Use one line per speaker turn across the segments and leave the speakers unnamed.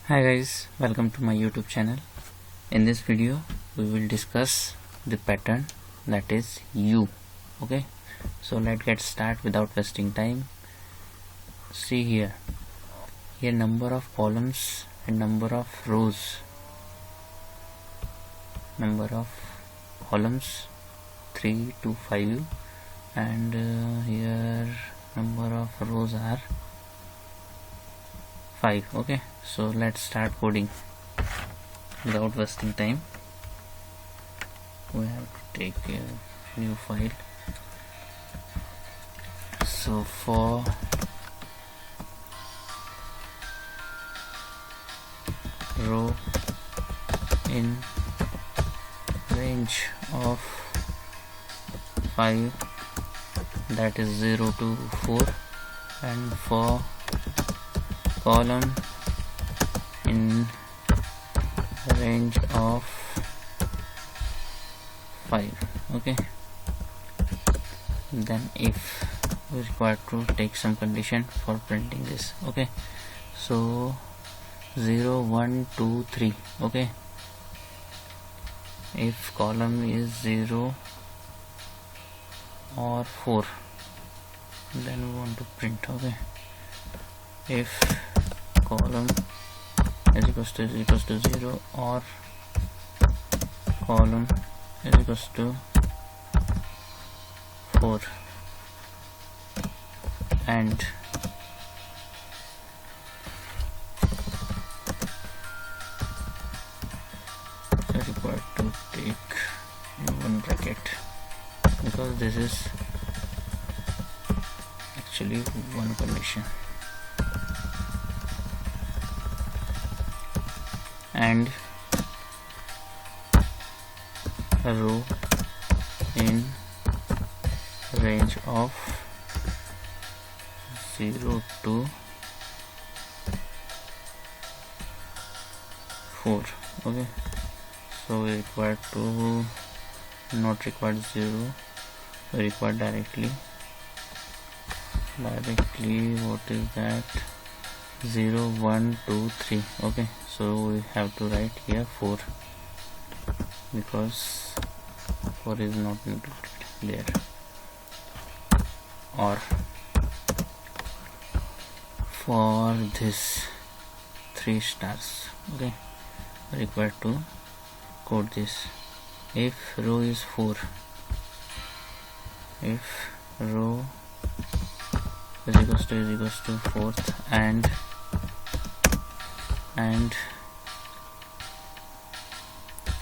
Hi guys, welcome to my YouTube channel. In this video we will discuss the pattern that is U. Okay, so let's get started without wasting time. See here number of columns and number of rows. Number of columns 3 to 5 and here number of rows are 5. Okay, so let's start coding without wasting time. We have to take a new file. So for row in range of 5, that is 0 to 4, and for column in range of 5. Okay, then if we require to take some condition for printing this. Okay, so 0 1 2 3. Okay, if column is 0 or 4, then we want to print. Okay, if column is equals to 0 or column is equals to 4 and required to take one bracket because this is actually one condition, and a row in range of 0 to 4. Okay, so we require to not required 0, we require directly what is that, 0 1 2 3. Okay, so we have to write here 4 because 4 is not included there. Or for this 3 stars, okay, required to code this. If row is 4, if row is equals to 4th and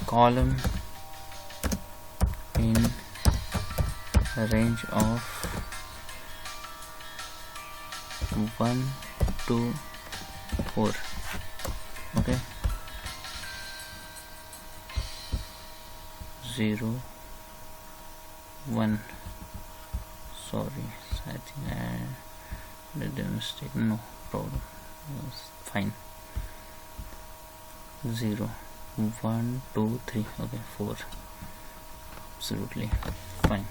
column in range of 1 to 4. Okay, 0 1. Sorry, I think I did a mistake. No problem, it's fine. 0 1 2 3. Okay, 4. Absolutely fine.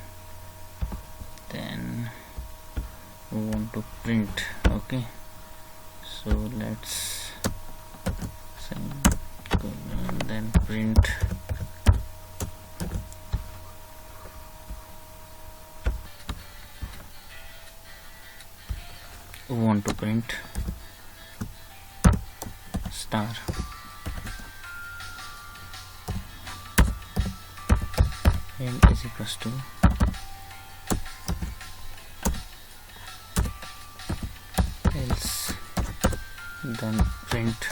Then we want to print. Okay, so let's then print we want to print star and is equals to else, then print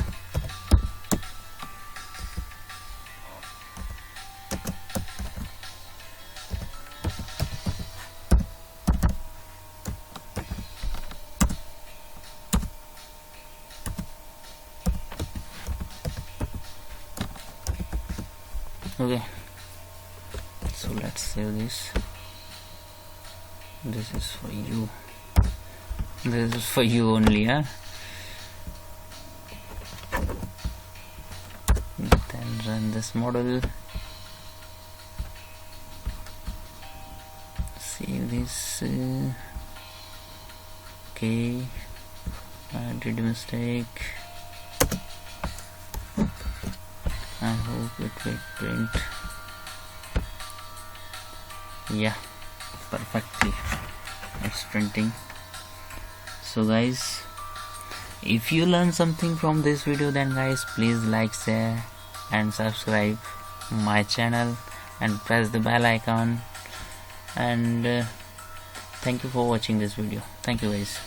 okay. So let's save this. This is for you. This is for you only, huh? Then run this model. Save this. Okay, I did a mistake. wait, print. Yeah, perfectly, it's printing. So guys, if you learn something from this video, then guys please like, share and subscribe my channel and press the bell icon, and thank you for watching this video. Thank you guys.